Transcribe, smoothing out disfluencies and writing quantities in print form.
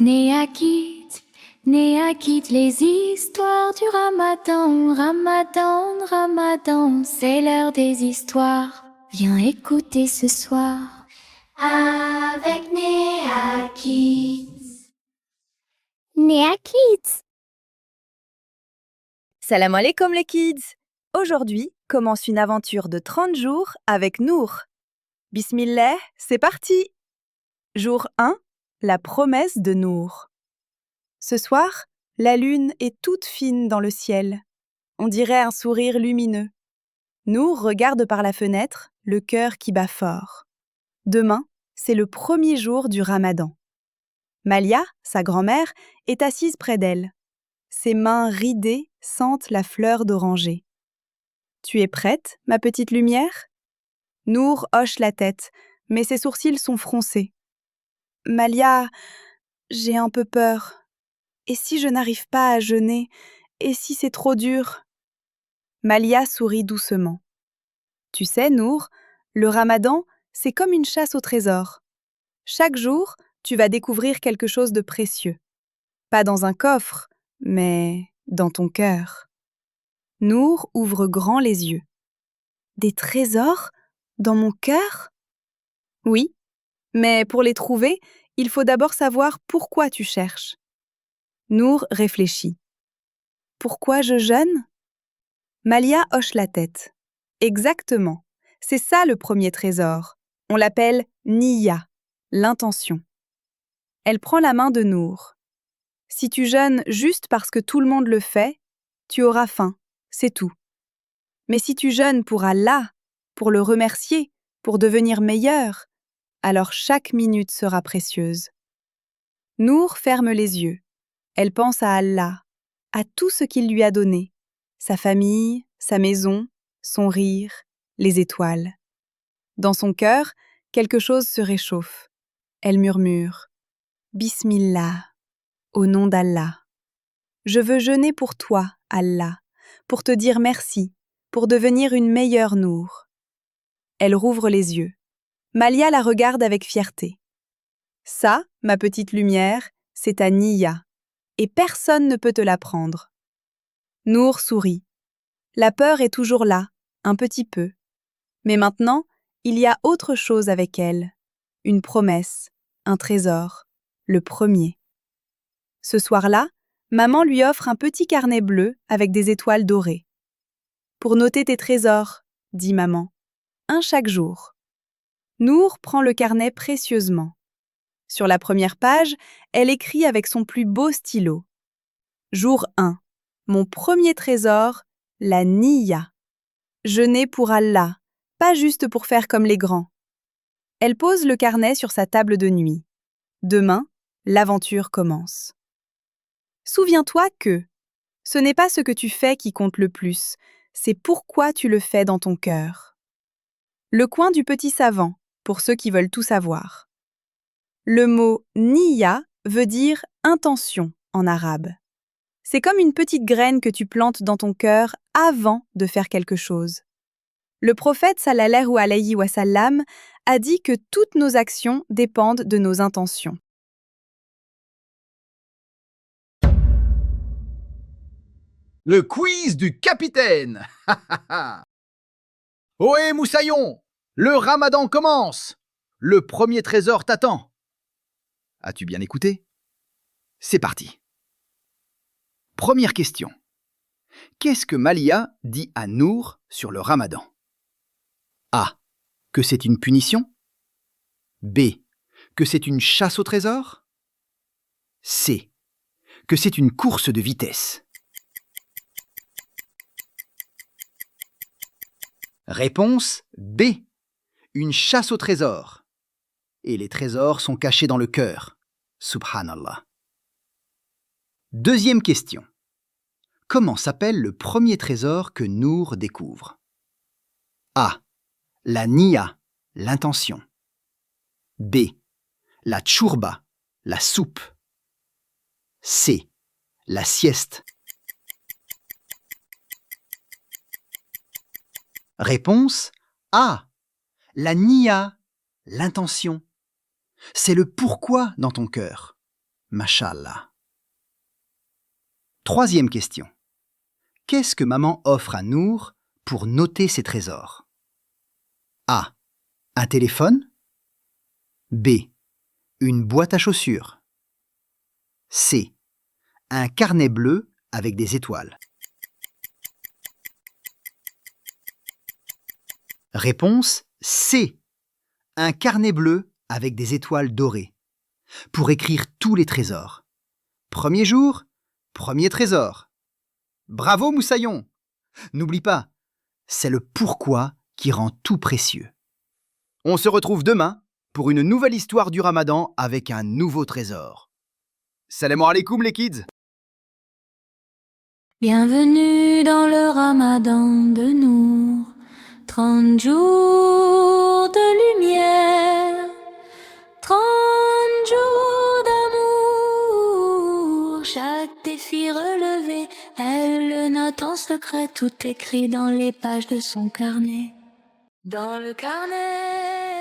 Néakit, Néakit, les histoires du Ramadan, Ramadan, Ramadan, c'est l'heure des histoires. Viens écouter ce soir avec Néakit. Néakit. Salam alaikum les kids! Aujourd'hui commence une aventure de 30 jours avec Nour. Bismillah, c'est parti! Jour 1, la promesse de Nour. Ce soir, la lune est toute fine dans le ciel. On dirait un sourire lumineux. Nour regarde par la fenêtre, le cœur qui bat fort. Demain, c'est le premier jour du Ramadan. Malia, sa grand-mère, est assise près d'elle. Ses mains ridées sentent la fleur d'oranger. « Tu es prête, ma petite lumière ?» Nour hoche la tête, mais ses sourcils sont froncés. « Malia, j'ai un peu peur. Et si je n'arrive pas à jeûner? Et si c'est trop dur ?» Malia sourit doucement. « Tu sais, Nour, le Ramadan, c'est comme une chasse au trésor. Chaque jour, tu vas découvrir quelque chose de précieux. Pas dans un coffre, mais dans ton cœur. » Nour ouvre grand les yeux. « Des trésors? Dans mon cœur ? » Oui, mais pour les trouver, il faut d'abord savoir pourquoi tu cherches. Nour réfléchit. « Pourquoi je jeûne ?» Malia hoche la tête. « Exactement, c'est ça le premier trésor. On l'appelle Niyya, l'intention. » Elle prend la main de Nour. « Si tu jeûnes juste parce que tout le monde le fait, tu auras faim, c'est tout. Mais si tu jeûnes pour Allah, pour le remercier, pour devenir meilleur, alors chaque minute sera précieuse. » Nour ferme les yeux. Elle pense à Allah, à tout ce qu'il lui a donné, sa famille, sa maison, son rire, les étoiles. Dans son cœur, quelque chose se réchauffe. Elle murmure « Bismillah, au nom d'Allah. Je veux jeûner pour toi, Allah, pour te dire merci, pour devenir une meilleure Nour. » Elle rouvre les yeux. Malia la regarde avec fierté. « Ça, ma petite lumière, c'est ta Niyya, et personne ne peut te la prendre. » Nour sourit. La peur est toujours là, un petit peu. Mais maintenant, il y a autre chose avec elle. Une promesse, un trésor, le premier. Ce soir-là, maman lui offre un petit carnet bleu avec des étoiles dorées. « Pour noter tes trésors, » dit maman, « un chaque jour. » Nour prend le carnet précieusement. Sur la première page, elle écrit avec son plus beau stylo. Jour 1. Mon premier trésor, la Niyya. Jeûner pour Allah, pas juste pour faire comme les grands. Elle pose le carnet sur sa table de nuit. Demain, l'aventure commence. Souviens-toi que ce n'est pas ce que tu fais qui compte le plus, c'est pourquoi tu le fais dans ton cœur. Le coin du petit savant, pour ceux qui veulent tout savoir. Le mot « niyya » veut dire « intention » en arabe. C'est comme une petite graine que tu plantes dans ton cœur avant de faire quelque chose. Le prophète sallallahu alayhi wa sallam a dit que toutes nos actions dépendent de nos intentions. Le quiz du capitaine. Ohé Moussaillon, le Ramadan commence. Le premier trésor t'attend. As-tu bien écouté? C'est parti. Première question. Qu'est-ce que Malia dit à Nour sur le Ramadan? A. Que c'est une punition. B. Que c'est une chasse au trésor. C. Que c'est une course de vitesse. Réponse B. Une chasse au trésor. Et les trésors sont cachés dans le cœur. Subhanallah. Deuxième question. Comment s'appelle le premier trésor que Nour découvre? A. La Niyya, l'intention. B. La tchourba, la soupe. C. La sieste. Réponse A. La Niyya, l'intention. C'est le pourquoi dans ton cœur. Mashallah. Troisième question. Qu'est-ce que maman offre à Nour pour noter ses trésors? A. Un téléphone. B. Une boîte à chaussures. C. Un carnet bleu avec des étoiles. Réponse C. Un carnet bleu avec des étoiles dorées. Pour écrire tous les trésors. Premier jour, premier trésor. Bravo Moussaillon! N'oublie pas, c'est le pourquoi qui rend tout précieux. On se retrouve demain pour une nouvelle histoire du Ramadan avec un nouveau trésor. Salam alaikum les kids! Bienvenue dans le Ramadan de Nour, 30 jours de lumière, 30 jours d'amour, chaque défi relevé, elle le note en secret, tout écrit dans les pages de son carnet. Dans le carnet